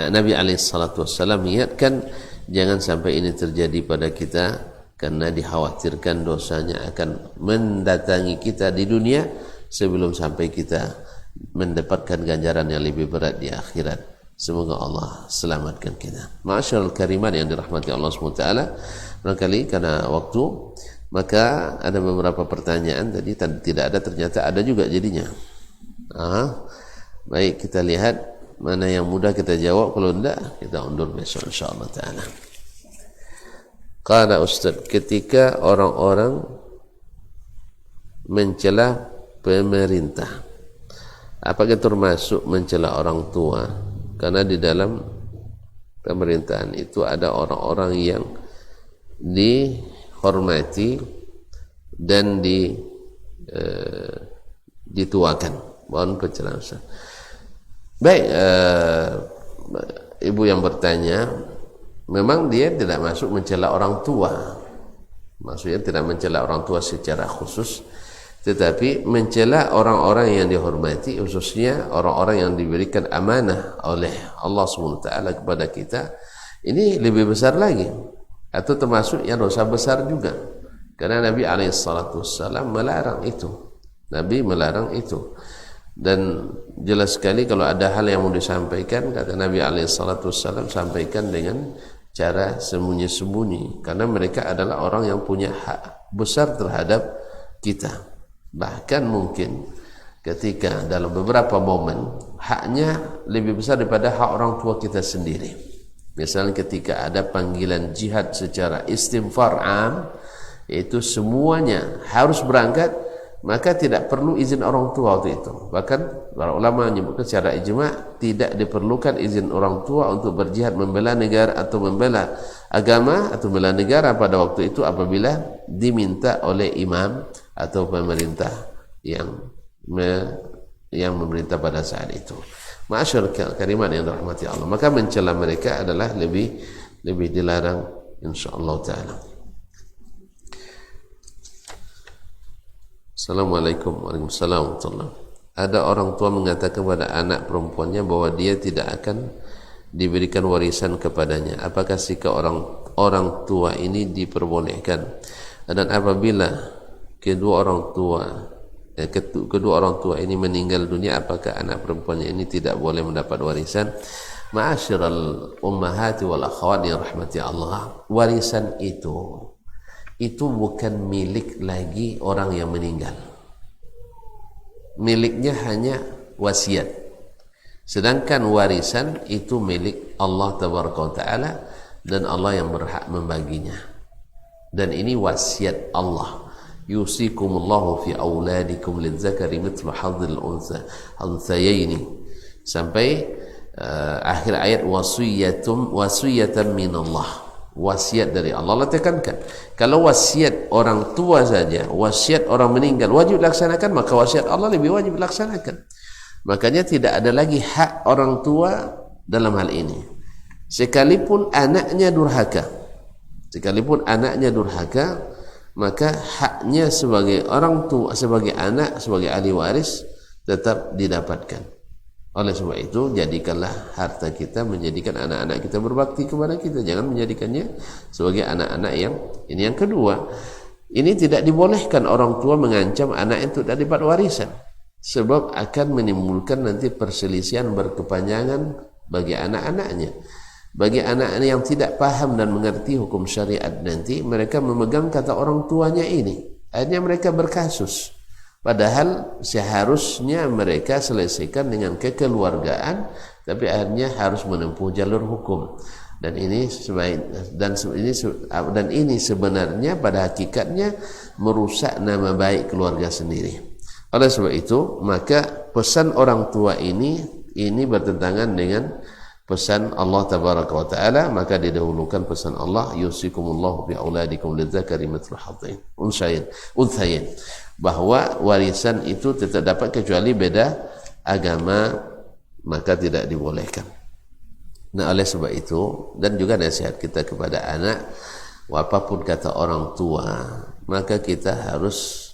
Nabi SAW mengingatkan jangan sampai ini terjadi pada kita, karena dikhawatirkan dosanya akan mendatangi kita di dunia sebelum sampai kita mendapatkan ganjaran yang lebih berat di akhirat. Semoga Allah selamatkan kita. Ma'asyarul kariman yang dirahmati Allah SWT, barangkali karena waktu, maka ada beberapa pertanyaan tadi tidak ada, ternyata ada juga jadinya. Baik, kita lihat mana yang mudah kita jawab, kalau tidak kita undur besok insyaallah taala. Qala Ustaz, ketika orang-orang mencela pemerintah, apakah termasuk mencela orang tua? Karena di dalam pemerintahan itu ada orang-orang yang dihormati dan dituakan. Mohon pencerahan Ustaz. Baik, ibu yang bertanya, memang dia tidak masuk mencela orang tua, maksudnya tidak mencela orang tua secara khusus, tetapi mencela orang-orang yang dihormati, khususnya orang-orang yang diberikan amanah oleh Allah SWT kepada kita. Ini lebih besar lagi, atau termasuk yang dosa besar juga, karena Nabi SAW melarang itu. Nabi melarang itu. Dan jelas sekali kalau ada hal yang mau disampaikan, kata Nabi SAW, sampaikan dengan cara sembunyi-sembunyi, karena mereka adalah orang yang punya hak besar terhadap kita. Bahkan mungkin ketika dalam beberapa momen haknya lebih besar daripada hak orang tua kita sendiri. Misalnya ketika ada panggilan jihad secara istighfar am, itu semuanya harus berangkat, maka tidak perlu izin orang tua waktu itu. Bahkan para ulama menyebutkan secara ijma' tidak diperlukan izin orang tua untuk berjihad membela negara atau membela agama atau membela negara pada waktu itu, apabila diminta oleh imam atau pemerintah yang memerintah pada saat itu. Ma'asyarul kariman yang dirahmati Allah, maka mencela mereka adalah lebih dilarang insyaallah taala. Assalamualaikum warahmatullahi wabarakatuh. Ada orang tua mengatakan kepada anak perempuannya bahwa dia tidak akan diberikan warisan kepadanya. Apakah sikap orang tua ini diperbolehkan? Dan apabila kedua orang tua ini meninggal dunia, apakah anak perempuannya ini tidak boleh mendapat warisan? Ma'asyiral ummahati wal akhwat yang rahmati Allah, warisan itu bukan milik lagi orang yang meninggal. Miliknya hanya wasiat. Sedangkan warisan itu milik Allah Tabaraka wa Ta'ala, dan Allah yang berhak membaginya. Dan ini wasiat Allah. Yusikumullahu fi auladikum lidzakari mithlu hadzil unthayaini, sampai akhir ayat wasiyatan minallah. wasiat dari Allah. Allah tekankan, kalau wasiat orang tua saja, wasiat orang meninggal wajib dilaksanakan, maka wasiat Allah lebih wajib dilaksanakan. Makanya tidak ada lagi hak orang tua dalam hal ini. Sekalipun anaknya durhaka, maka haknya sebagai orang tua, sebagai anak, sebagai ahli waris tetap didapatkan. Oleh sebab itu, jadikanlah harta kita, menjadikan anak-anak kita berbakti kepada kita, jangan menjadikannya sebagai anak-anak yang ini. Yang kedua, ini tidak dibolehkan orang tua mengancam anak untuk tidak dapat warisan, sebab akan menimbulkan nanti perselisihan berkepanjangan bagi anak-anaknya. Bagi anak-anak yang tidak paham dan mengerti hukum syariat, nanti mereka memegang kata orang tuanya ini, akhirnya mereka berkasus. Padahal seharusnya mereka selesaikan dengan kekeluargaan, tapi akhirnya harus menempuh jalur hukum. Dan ini sebenarnya pada hakikatnya merusak nama baik keluarga sendiri. Oleh sebab itu, maka pesan orang tua ini bertentangan dengan pesan Allah tabaraka wa taala, maka didahulukan pesan Allah, yusikumullahu bi auladikum lidzakari mithlu hadzil unthayain, bahwa warisan itu tidak dapat kecuali beda agama, maka tidak dibolehkan. Nah, oleh sebab itu, dan juga nasihat kita kepada anak, apapun kata orang tua, maka kita harus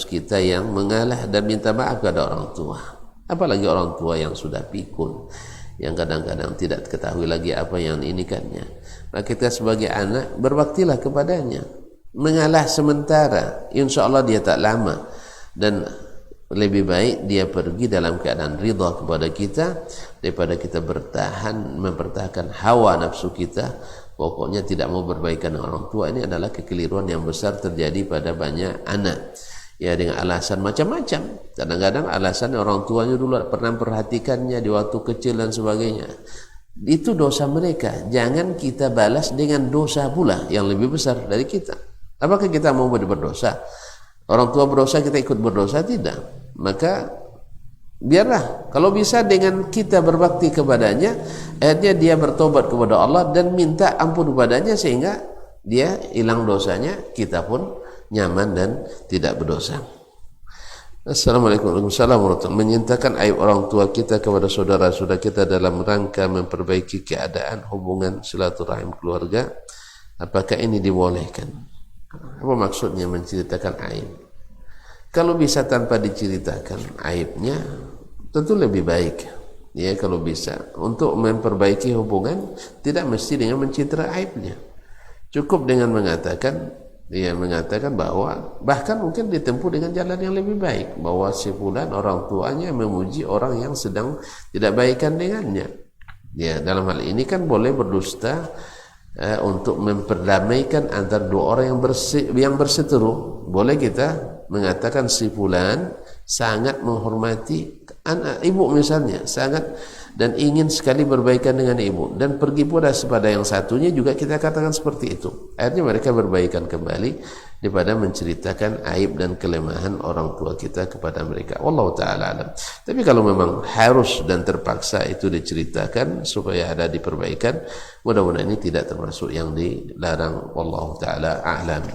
kita yang mengalah dan minta maaf kepada orang tua. Apalagi orang tua yang sudah pikun, yang kadang-kadang tidak ketahui lagi apa yang diinikannya. Maka kita sebagai anak berbaktilah kepadanya, mengalah sementara, insya Allah dia tak lama, dan lebih baik dia pergi dalam keadaan ridha kepada kita daripada kita mempertahankan hawa nafsu kita, pokoknya tidak mau berbaikan dengan orang tua. Ini adalah kekeliruan yang besar terjadi pada banyak anak, ya, dengan alasan macam-macam. Kadang-kadang alasan orang tuanya dulu pernah memperhatikannya di waktu kecil dan sebagainya. Itu dosa mereka, jangan kita balas dengan dosa pula yang lebih besar dari kita. Apakah kita mau berdosa? Orang tua berdosa, kita ikut berdosa? Tidak. Maka biarlah, kalau bisa dengan kita berbakti kepadanya, akhirnya dia bertobat kepada Allah dan minta ampun kepadanya, sehingga dia hilang dosanya, kita pun nyaman dan tidak berdosa. Assalamualaikum warahmatullahi wabarakatuh. Menyintakan aib orang tua kita kepada saudara-saudara kita dalam rangka memperbaiki keadaan hubungan silaturahim keluarga, apakah ini dibolehkan? Apa maksudnya menceritakan aib? Kalau bisa tanpa diceritakan aibnya, tentu lebih baik. Ya, kalau bisa untuk memperbaiki hubungan, tidak mesti dengan mencitra aibnya. Cukup dengan mengatakan bahwa bahkan mungkin ditempuh dengan jalan yang lebih baik, bahwa si fulan orang tuanya memuji orang yang sedang tidak baikan dengannya. Ya, dalam hal ini kan boleh berdusta untuk memperdamaikan antara dua orang yang berseteru. Boleh kita mengatakan si fulan sangat menghormati anak ibu misalnya, sangat, dan ingin sekali berbaikan dengan ibu, dan pergi pula kepada yang satunya juga kita katakan seperti itu. Akhirnya mereka berbaikan kembali daripada menceritakan aib dan kelemahan orang tua kita kepada mereka. Wallahu ta'ala alam. Tapi kalau memang harus dan terpaksa itu diceritakan supaya ada diperbaikan, mudah-mudahan ini tidak termasuk yang dilarang. Wallahu ta'ala a'lam.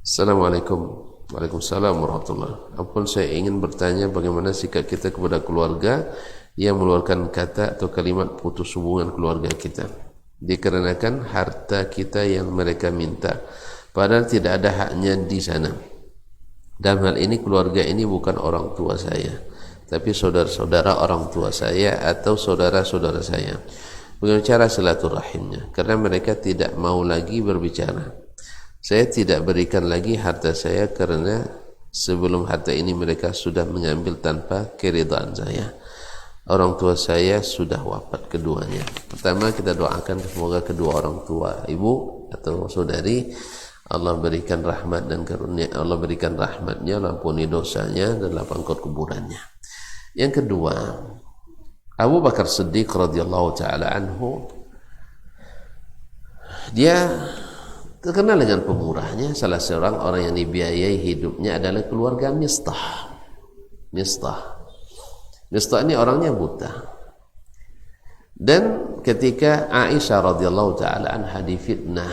Assalamualaikum. Waalaikumsalam warahmatullahi. Ampun, saya ingin bertanya bagaimana sikap kita kepada keluarga yang mengeluarkan kata atau kalimat putus hubungan keluarga kita dikarenakan harta kita yang mereka minta, padahal tidak ada haknya di sana. Dalam hal ini keluarga ini bukan orang tua saya, tapi saudara-saudara orang tua saya atau saudara-saudara saya. Bagaimana cara silaturahimnya? Karena mereka tidak mau lagi berbicara. Saya tidak berikan lagi harta saya karena sebelum harta ini mereka sudah mengambil tanpa keridhaan saya. Orang tua saya sudah wafat keduanya. Pertama, kita doakan semoga kedua orang tua, ibu atau saudari, Allah berikan rahmat dan karunia, Allah berikan rahmatnya, ampuni dosanya dan lapangkan kuburannya. Yang kedua, Abu Bakar Siddiq radhiyallahu taala anhu, dia terkenal dengan pemurahnya. Salah seorang orang yang dibiayai hidupnya adalah keluarga Mistah. Mistah ini orangnya buta. Dan ketika Aisyah radhiyallahu taala anha difitnah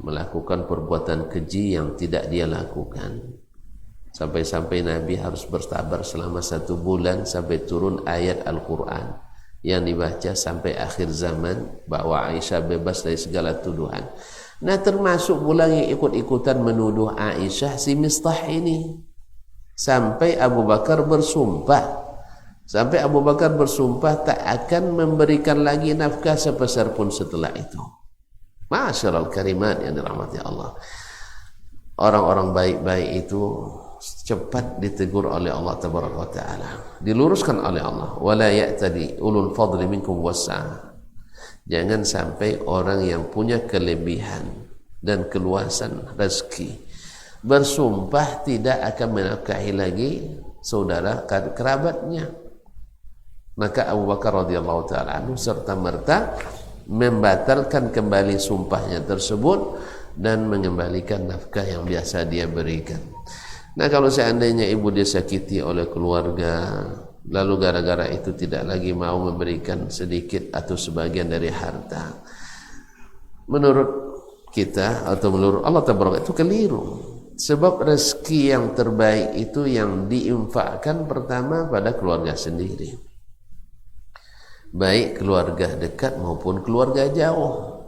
melakukan perbuatan keji yang tidak dia lakukan, sampai-sampai Nabi harus bersabar selama 1 bulan sampai turun ayat Al-Quran yang dibaca sampai akhir zaman bahwa Aisyah bebas dari segala tuduhan. Nah, termasuk pula yang ikut-ikutan menuduh Aisyah si Mistah ini, sampai Abu Bakar bersumpah tak akan memberikan lagi nafkah sepeser pun setelah itu. Masyaallah karimat yang dirahmati Allah. Orang-orang baik-baik itu cepat ditegur oleh Allah tabaraka wa taala, diluruskan oleh Allah, wala ya'tadi ulul fadli minkum was'ah. Jangan sampai orang yang punya kelebihan dan keluasan rezeki bersumpah tidak akan menafkahi lagi saudara kerabatnya. Maka Abu Bakar radhiyallahu taala anhu serta merta membatalkan kembali sumpahnya tersebut dan mengembalikan nafkah yang biasa dia berikan. Nah, kalau seandainya ibu disakiti oleh keluarga, lalu gara-gara itu tidak lagi mau memberikan sedikit atau sebagian dari harta, menurut kita atau menurut Allah tabaraka itu keliru. Sebab rezeki yang terbaik itu yang diinfakkan pertama pada keluarga sendiri, baik keluarga dekat maupun keluarga jauh.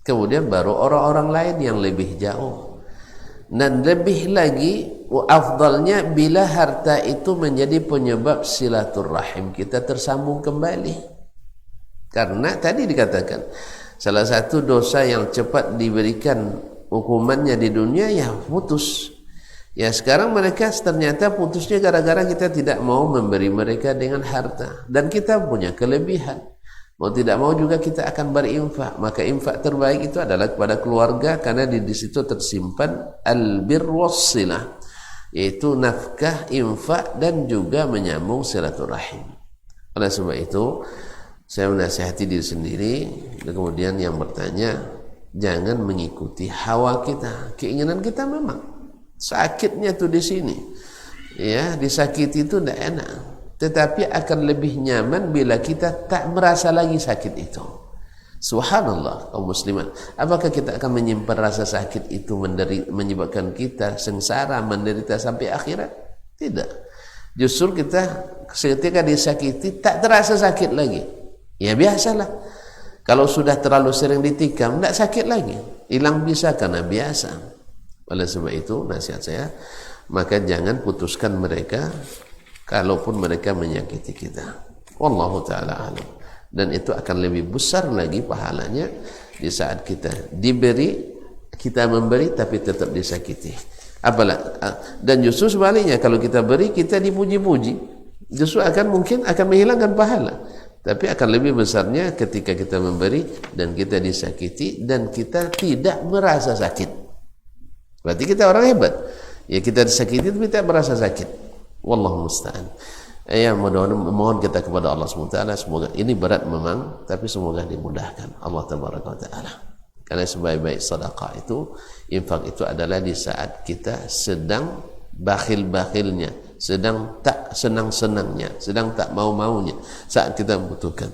Kemudian baru orang-orang lain yang lebih jauh. Dan lebih lagi afdalnya bila harta itu menjadi penyebab silaturrahim kita tersambung kembali. Karena tadi dikatakan salah satu dosa yang cepat diberikan hukumannya di dunia ya putus. Ya, sekarang mereka ternyata putusnya gara-gara kita tidak mau memberi mereka dengan harta, dan kita punya kelebihan. Mau tidak mau juga kita akan berinfak. Maka infak terbaik itu adalah kepada keluarga, karena di situ tersimpan albir wassilah, yaitu nafkah, infak, dan juga menyambung silaturahim. Oleh sebab itu saya menasihati diri sendiri, dan kemudian yang bertanya, jangan mengikuti hawa kita. Keinginan kita memang sakitnya tuh di sini, ya, disakiti itu tidak enak. Tetapi akan lebih nyaman bila kita tak merasa lagi sakit itu. Subhanallah, kaum muslimat. Apakah kita akan menyimpan rasa sakit itu menyebabkan kita sengsara, menderita sampai akhirat? Tidak. Justru kita ketika disakiti tak terasa sakit lagi. Ya biasalah. Kalau sudah terlalu sering ditikam, tidak sakit lagi. Hilang bisa karena biasa. Oleh sebab itu, nasihat saya, maka jangan putuskan mereka kalaupun mereka menyakiti kita. Wallahu ta'ala alam. Dan itu akan lebih besar lagi pahalanya di saat kita diberi, kita memberi tapi tetap disakiti. Dan justru sebaliknya, kalau kita beri kita dipuji-puji, justru mungkin akan menghilangkan pahala. Tapi akan lebih besarnya ketika kita memberi dan kita disakiti dan kita tidak merasa sakit. Berarti kita orang hebat. Ya, kita disakiti tapi tidak merasa sakit. Wallahu musta'an. Ya, mohon kita kepada Allah SWT, semoga ini berat memang, tapi semoga dimudahkan Allah tabaraka wa taala. Karena sebaik-baik sedekah itu, infak itu adalah di saat kita sedang bakhil-bakhilnya, sedang tak senang-senangnya, sedang tak mau-maunya, saat kita membutuhkan.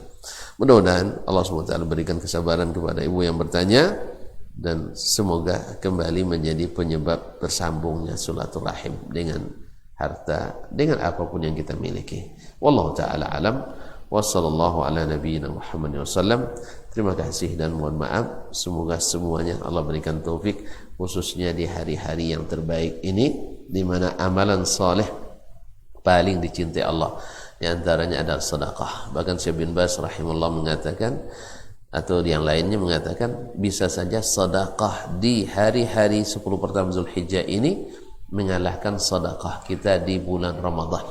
Mudah-mudahan Allah SWT berikan kesabaran kepada ibu yang bertanya, dan semoga kembali menjadi penyebab tersambungnya silaturahim dengan harta, dengan apapun yang kita miliki. Wallahu ta'ala alam. Wa sallallahu ala nabiyyina Muhammad wasallam. Terima kasih dan mohon maaf. Semoga semuanya Allah berikan taufik, khususnya di hari-hari yang terbaik ini, di mana amalan saleh paling dicintai Allah. Di antaranya adalah sedekah. Bahkan Syekh bin Baz rahimahullah mengatakan, atau yang lainnya mengatakan, bisa saja sedekah di hari-hari 10 pertama Zulhijjah ini mengalahkan sedekah kita di bulan Ramadan.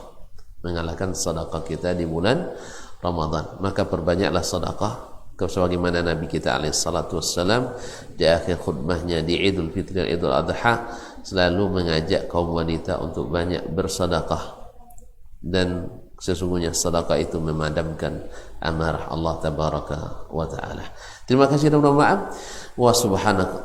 Mengalahkan sedekah kita di bulan Ramadan. Maka perbanyaklah sedekah, sebagaimana Nabi kita alaihi salatu wassalam di akhir khutbahnya di Idul Fitri dan Idul Adha selalu mengajak kaum wanita untuk banyak bersedekah. Dan Sesungguhnya sedekah itu memadamkan amarah Allah tabaraka wa taala. Terima kasih dan mohon maaf. Wa subhanak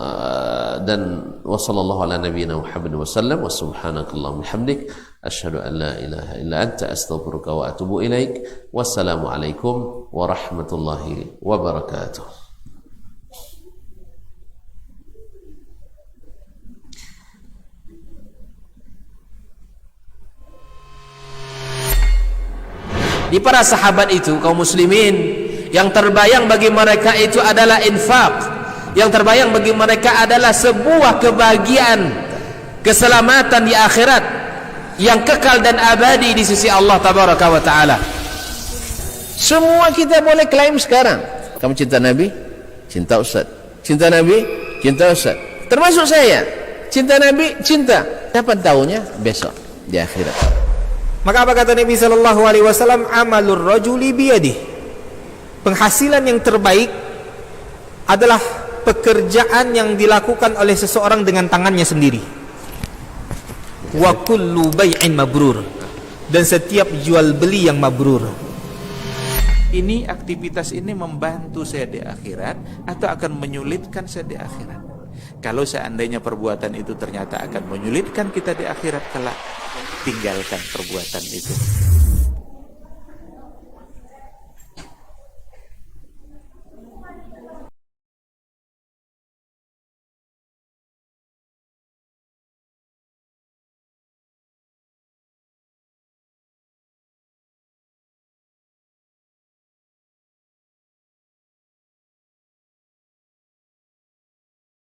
dan wa sallallahu ala nabiyyina Muhammad wa sallam wa subhanakallahumma hamdik asyhadu an la ilaha illa anta astaghfiruka wa atubu ilaik. Wassalamu alaikum warahmatullahi wabarakatuh. Di para sahabat itu, kaum muslimin, yang terbayang bagi mereka itu adalah infak, yang terbayang bagi mereka adalah sebuah kebahagiaan, keselamatan di akhirat yang kekal dan abadi di sisi Allah tabaraka wa taala. Semua kita boleh klaim sekarang. Kamu cinta Nabi? Cinta Ustaz. Cinta Nabi? Cinta Ustaz. Termasuk saya. Cinta Nabi? Cinta. Dapat tahunya besok di akhirat. Maka apa kata Nabi sallallahu alaihi wasallam? Amalur rajuli biyadih. Penghasilan yang terbaik adalah pekerjaan yang dilakukan oleh seseorang dengan tangannya sendiri. Wa kullu bai'in mabrur. Dan setiap jual beli yang mabrur. Ini aktivitas ini membantu saya di akhirat atau akan menyulitkan saya di akhirat. Kalau seandainya perbuatan itu ternyata akan menyulitkan kita di akhirat kelak, tinggalkan perbuatan itu.